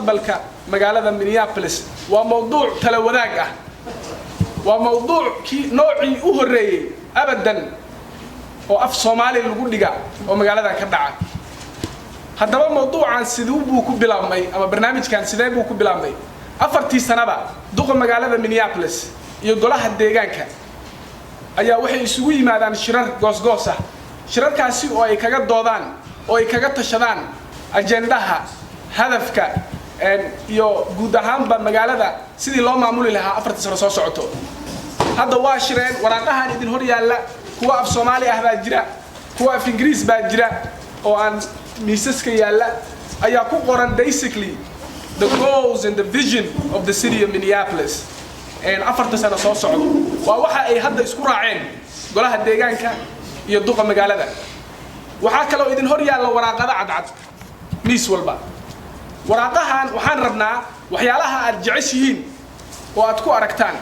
مستقبلك مقالة مينيابوليس وموضوع تلوداق وموضوع كي نوعي أهري أبدا وأف صومالي الغودقة ومقالة كدعة هذا موضوع عن سيدوبو كبلامي أما برنامج كان سيدوبو كبلامي أفرتي سنة دوق مقالة مينيابوليس يقولها الديجانك أيها وحي يسوي ماذا الشرار قوس شرار كاسي أو أي كجت دودان أو أي كجت تشدان أجندها هدفك يو جودهم بمقالة سيدي الله معمول لها أفرت سرسوس صعته هذا واشرين وراقها ندين هوريا لا هو في الصومالي هذا جرا هو في إنجليز بجرا أو أن ميسسك يلا أيكون قرن basically the goals and the vision of the city of Minneapolis أفرت سرسوس صعته وواحد أي هذا يسكر عين قالها الديجان كان يدوق مقالة وحكى لو ندين هوريا لا وراقها عد ميس والبا waraaqahan waxaan rabnaa waxyaalaha aad jeceshihiin oo aad ku aragtaan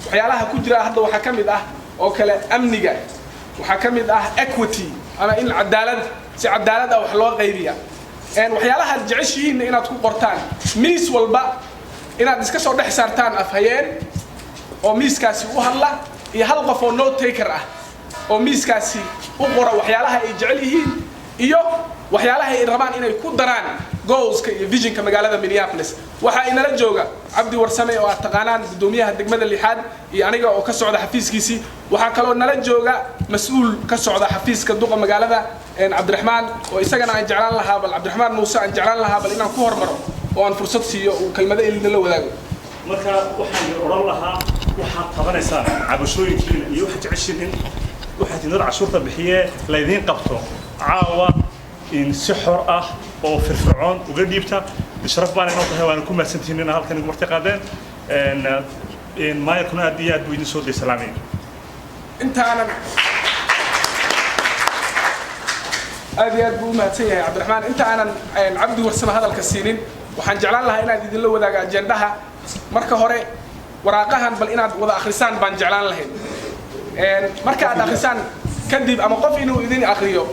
waxyaalaha ku jira hadda waxa kamid ah oo kale amniga waxa kamid ah equity ama in cadaalad wax loo qaybiya waxyaalaha aad jeceshihiin inaad ku qortaan miis walba inaad iska soo dhex saartaan afhayeen oo miiskaasi u hadla iyo hal qof oo note taker ah oo miiskaasi u qora waxyaalaha ay jecel yihiin iyo waxyaalaha ay rabaan inay ku daraan goals ka iyo vision ka magaalada Minneapolis waxa inala jooga Cabdi Warsame oo taqaanaan gudoomiyaha degmada lixaad iyo aniga oo ka socda xafiiskiisi waxa kale oo nala jooga mas'uul ka socda xafiiska duqa magaalada Cabdiraxmaan oo isagana aan jeclaan lahaa bal Cabdiraxmaan Muuse aan jeclaan lahaa bal inaan ku hormaro oo aan fursad siiyo oo kelmada ilina la wadaago marka waxaan oran lahaa waxa qabanaysaa cabashooyinkiina iyo waxa jeceshiin waxa tinada cashuurta bixiye leedin qabto caawa in si xor ah oo firfircoon uga dhiibta bisharaf baan inoo tahay waan ku mahadsantihiin halkan ugu marti qaadeen in maayarkuna aad iyo aad buu idin soo deeslaamay inta aan aad buu mahadsan yahay Cabdiraxmaan inta aan Cabdi Warsame hadalka siinin waxaan jeclaan lahaa inaad idin la wadaago ajendaha marka hore waraaqahan bal inaad wada akhrisaan baan jeclaan lahayn marka aad akhrisaan kadib ama qof inuu idin akhriyo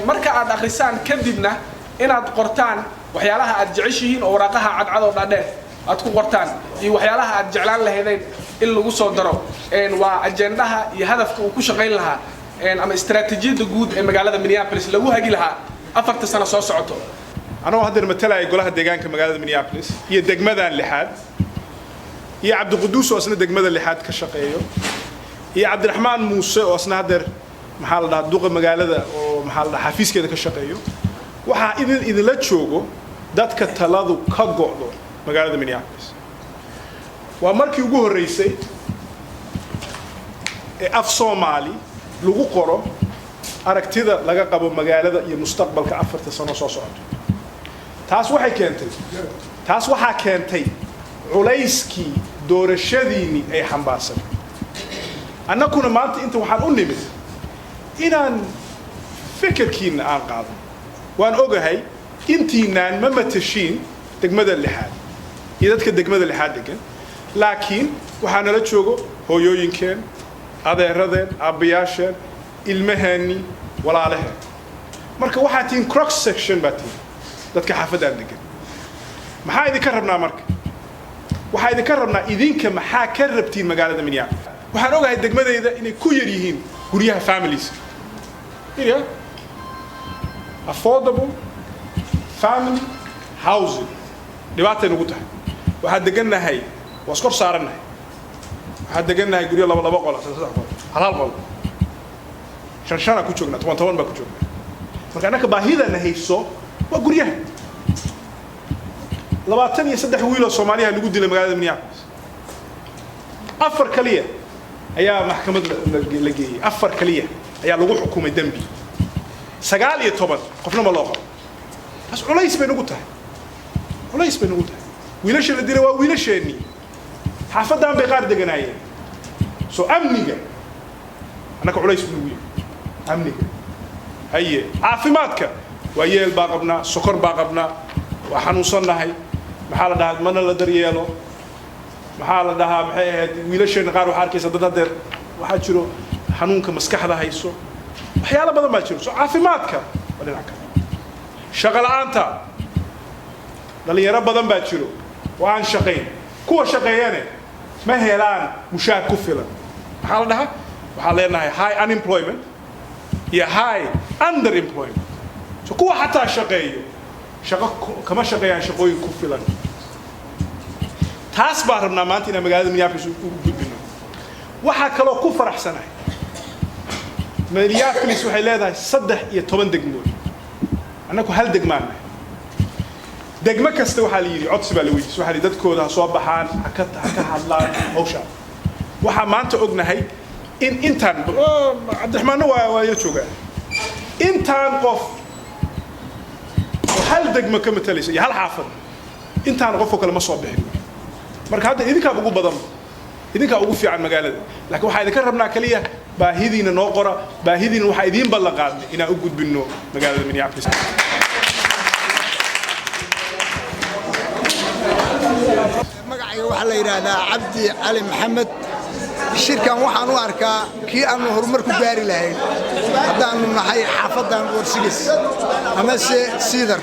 marka aad akhrisaan kadibna inaad qortaan waxyaalaha aad jeceshihiin oo waraaqaha cadcad oo dhaadheer aad ku qortaan iyo waxyaalaha aad jeclaan lahaydeen in lagu soo daro waa ajendaha iyo hadafka uu ku shaqeyn lahaa ama istaraatiijiyada guud ee magaalada Minneapolis lagu hagi lahaa afarta sano soo socoto anoo hadda matalay golaha deegaanka magaalada Minneapolis iyo degmadan lixaad iyo Cabdi Quduus oo asna degmada lixaad ka shaqeeyo iyo Cabdiraxmaan Muuse oo asna hadda maxaa la dhahaa duqa magaalada oo maxaa la dhahaa xafiiskeeda ka shaqeeyo waxa idin la joogo dadka taladu ka go'do magaalada Minneapolis waa markii ugu horeysay ee af Soomaali lagu qoro aragtida laga qabo magaalada iyo mustaqbalka afarta sano soo socoto taas waxa keentay culayskii doorashadiini ay xambaarsan annaguna maanta inta waxaan u nimid inaan fikirkiina aan qaado waan ogahay intiinaan ma matashiin degmada lixaad iyo dadka degmada lixaad degan laakiin waxaa nala joogo hooyooyinkeen adeeradeen aabbayaasheen ilmaheeni walaalaheen marka waxaa tihiin cross section baa tihiin dadka xaafadaan degan maxaa idinka rabnaa marka waxaa idinka rabnaa idinka maxaa ka rabtiin magaalada Minneapolis waxaan ogahay degmadayda inay ku yar yihiin guryaha families affordable family housing dhibaatay nagu tahay waxaan degannahay waa iskor saarannahay waxaan degannahay guryo laba qol saddex qol hal qol shan ku joognaa 10 baa ku joognaa marka annaka baahidana hayso waa guryaha 23 wiil oo Soomaaliya lagu dilay magaalada Minneapolis afar kaliya ayaa maxkamad la geeyay afar kaliya ayaa lagu xukumay dambi 19 qofna ma loo qabo bas culays bay nagu tahay wiilasha la dilay waa wiilasheeni xaafadan bay qaar deganaayeen soo amniga anaka culays buu weyn amniga haye caafimaadka waa yeel baa qabnaa sokor baa qabnaa waa xanuunsanahay maxaa la dhahaa mana la daryeelo maxaa la dhahaa maxay ahayd wiilasheena qaar waxa arkaysa dad hadeer waxa jiro xanuunka maskaxda hayso waxyaalo badan baa jiro soo caafimaadka waa dhinac kale shaqo la'aanta dhalinyaro badan baa jiro oo aan shaqayn kuwa shaqeeyane ma helaan mushaar ku filan maxaa la dhahaa waxaa leenahay high unemployment iyo high underemployment so kuwa xataa shaqeeyo shaqo kama shaqeeyaan shaqooyin ku filan taas baan rabnaa maanta inaan magaalada Minneapolis u gudbino waxaa kaloo ku faraxsanahay Minneapolis waxay leedahay 13 degmood annagu hal degmaan degmo kasta waxaa la yiri codsi baa la weydiisay waxa dadkooda soo baxaan ka hadlaan hawsha waxa maanta ognahay in intaan Cabdiraxmaan waa joogaa intaan qof hal degmo ka matalaysa hal xaafad intaan qof kale ma soo bixin marka hadda idinka ugu badan idinka ugu fiican magaalada laakiin waxa idinka rabnaa kaliya baahidiina noo qora baahidiina waxa idin ballan qaadnay inaan u gudbino magaalada Minneapolis magacayga waxa la yiraahdaa Cabdi Ali Maxamed shirkan waxaan u arkaa kii aanu horumar ku gaari lahayn haddaanu nahay xaafadan Warsigis ama Siidar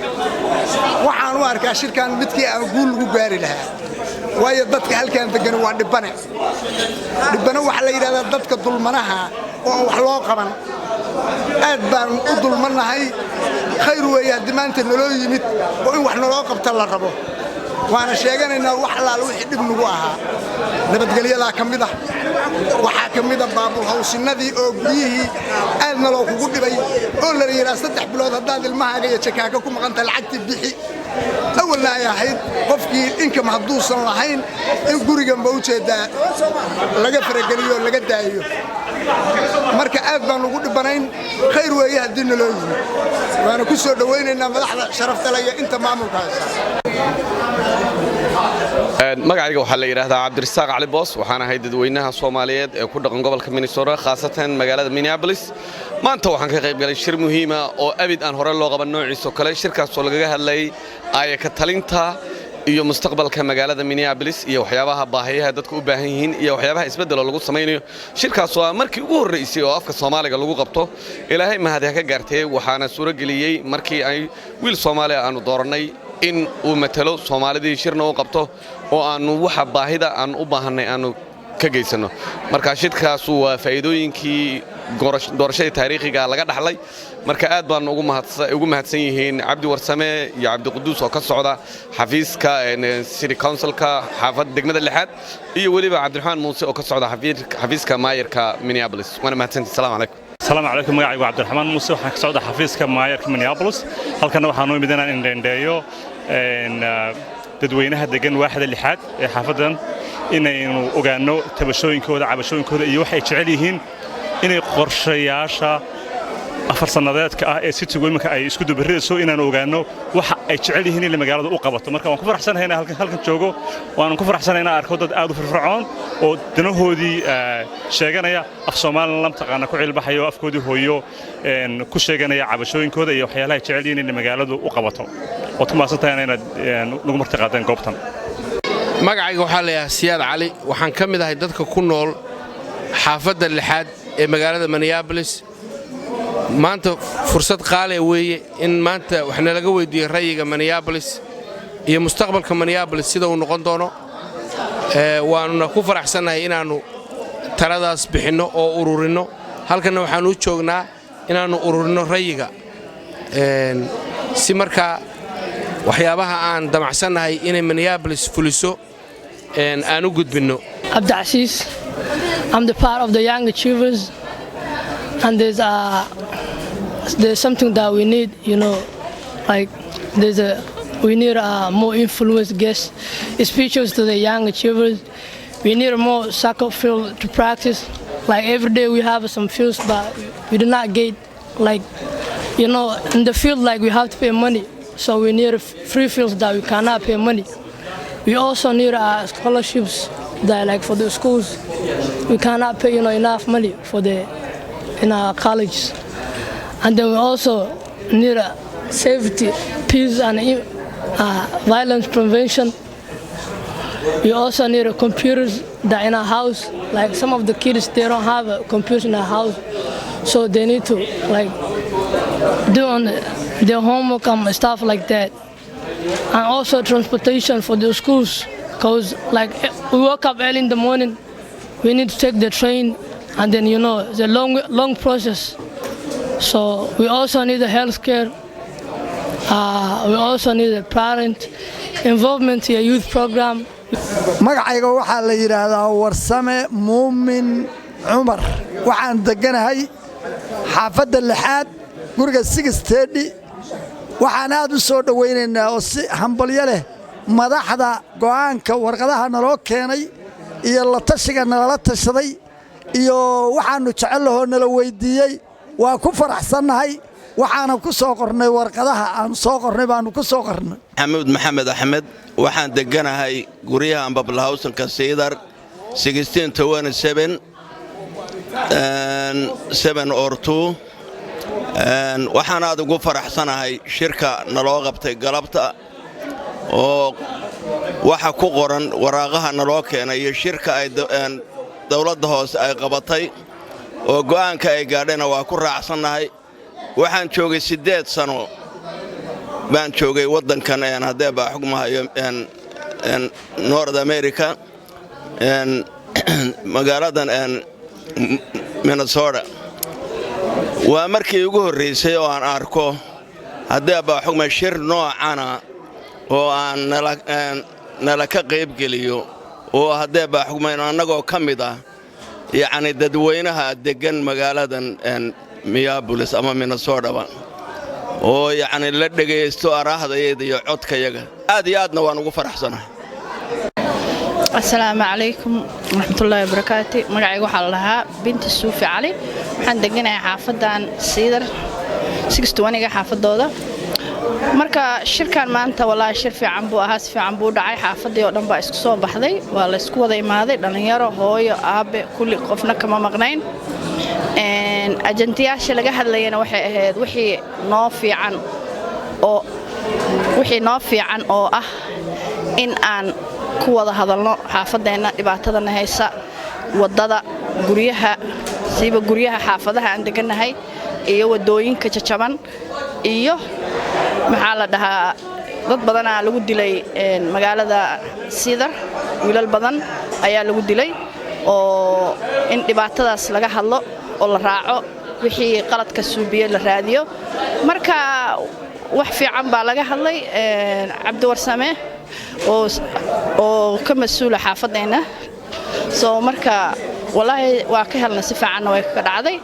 waxaan u arkaa shirkan midkii aan guul ugu gaari lahaa waayo dadka halkan degan waa dhibane waxa la yiraahdaa dadka dulmanaha oo wax loo qaban aad baan u dulmanahay khayr weeye dimaanta nolol yimid oo in wax naloo qabta la rabo waana sheeganaynaa wax la wixii dib nagu ahaa nabadgelyada kamida waxa kamida baabul hawsinadii oo guriyihii aadna loo kugu dhibay oo la yiraahdo 3 bilood hadaad ilmahaaga iyo jakaaka ku maqanta lacagti bixi awalna ay ahayd qofkii inkama haduusan lahayn in gurigan ba u jeedaa laga farageliyo laga daayo marka aad baan ugu dhibanayn khayr weeye hadii naloo yimid waana ku soo dhaweynaynaa madaxda sharafta leh inta maamulka haysa magacayga waxaa la yiraahdaa Cabdirasaaq Cali Boos waxaan ahay dadweynaha Soomaaliyeed ee ku dhaqan gobolka Minnesota khaasatan magaalada Minneapolis maanta waxaan ka qayb galay shir muhiim ah oo abid aan hore loo qaban noociisa kale shirkaas oo laga hadlayay ay ka talinta iyo mustaqbalka magaalada Minneapolis iyo waxyaabaha baahiyaha dadku u baahan yihiin iyo waxyaabaha isbedel lagu sameeyo shirkaas oo markii ugu horeysay oo afka Soomaaliga lagu qabto ilaahay mahad ka gaartay waxaana suuro galiyay markii ay wiil Soomaali aanu dooranay in uu matalo Soomaalidii shirna u qabto oo aanu waxa baahida aan u baahanay aanu ka geysano marka shirkaas waa faa'iidooyinkii doorashada taariikhiga laga dhaxlay marka aad baan ugu mahadsan yihiin Cabdi Warsame iyo Cabdi Quduus oo ka socda xafiiska City Councilka xaafad degmada lixaad iyo waliba Cabdiraxmaan Muuse oo ka socda xafiiska maayarka Minneapolis wana mahadsantii salaamu calaykum السلام عليكم magacaygu Cabdiraxmaan Muuse waxaan ka socdaa xafiiska maayarka Minneapolis halkan waxaan u imidnaa in dheeyo dadweynaha degan waaxda lixaad ee xaafadan inaynu ogaano tabashooyinkooda cabashooyinkooda iyo waxa ay jecel yihiin inay qorshayaasha afar sanadeedka ah ee city-gu imika ay isku dubarridayso inaan ogaano waxa ay jecel yihiin in magaalada u qabato marka waan ku faraxsanahay halkan joogo waan ku faraxsanahay in arko dad aad u firfircoon oo danahoodii sheeganaya af Soomaaliland lam taqaana ku cilbaxayo afkoodii hooyo ku sheeganaya cabashooyinkooda iyo waxyaalaha ay jecel yihiin in magaaladu u qabato oo tumaasantayna inaad nagu marti qaadeen goobtan magacayga waxaa la yiraahdaa Siyaad Cali waxaan ka mid ahay dadka ku nool xaafadda lixaad ee magaalada Minneapolis maanta fursad qaali weeye in maanta waxna laga weydiiyo rayiga Minneapolis iyo mustaqbalka Minneapolis sida uu noqon doono waanu ku faraxsanahay inaanu taladaas bixino oo ururino halkan waxaan u joognaa inaanu ururino rayiga si marka waxyaabaha aan damacsanahay inay Minneapolis fuliso aan u gudbino Abdulaziz I'm the part of the young achievers and there's something that we need, you know, like we need more influence guest speeches to the young achievers. We need more soccer field to practice. Like every day we have some fields, but we do not get like, you know, in the field like we have to pay money. So we need free fields that we cannot pay money. We also need scholarships that like for the schools. We cannot pay, you know, enough money for in our colleges. And then we also need safety, peace, and violence prevention. We also need computers that in our house. Like some of the kids, they don't have a computer in our house, so they need to like do on their homework and stuff like that. and also transportation for the schools. Because like we wake up early in the morning, we need to take the train, and then it's a long process. So we also need the healthcare. We also need a parent involvement in a youth program. magacayga waxaa la yiraahdaa Warsame Muumin Cumar waxaan deganahay xaafadda lixaad guriga 630 waxaan aad u soo dhaweynaynaa oo si hambalyo leh madaxda go'aanka warqadaha naloo keenay iyo la tashiga nala tashaday iyo waxaanu jecelahay nala weydiiyay waa ku faraxsanahay waxaana ku soo qornay warqadaha aan soo qornay baanu ku soo qornay Maxamed Maxamed Ahmed waxaan deganahay guriyaha Ambabla House ka Seedar 1627 7 or 2 waxaan aad ugu faraxsanahay shirka naloo qabtay galabta oo waxa ku qoran waraaqaha naloo keenay shirka ay dawladda hoose ay qabatay oo go'aanka ay gaadheen waa ku raacsanahay waxaan joogay 8 sano baan joogay wadankan hadee baa xugmahayo North America magaaladan Minnesota waa markii ugu horeysay oo aan arko hadee baa xugma shir noocana oo aan nala ka qayb geliyo oo hadee baa xugma anagoo kamid ah yaani dadweynaha degan magaaladan Minneapolis ama Minnesota oo yaani la dhageysto araahdayeeda iyo codkayaga aad iyo aadna waan ugu faraxsanahay السلام عليكم ورحمة الله وبركاته magacayga waxa lahaa binti Suufi Cali waxaan deganahay xaafadan Seedar 620 xaafadooda marka shirkan maanta wallahi shir fiican buu ahaa si fiican buu dhacay xaafadii oo dhan baa isku soo baxday waa la isku wada imaaday dhalinyaro hooyo aabe kulli qofna kama maqnayn ajantiyaasha laga hadlayna waxay ahayd wixii noo fiican oo ah in aan ku wada hadalno xaafadeena dhibaatadana haysa wadada guryaha xaafadaha aan deganahay iyo wadooyinka jajaban iyo maxaa la dhahaa dad badan lagu dilay magaalada Seedar wiilal badan ayaa lagu dilay oo in dhibaatadaas laga hadlo oo la raaco wixii qaladka suubiye la raadiyo marka wax fiican baa laga hadlay Cabdi Warsame oo ka mas'uul xaafadeena soo marka wallahi waa ka helna si fiican way ka dhacday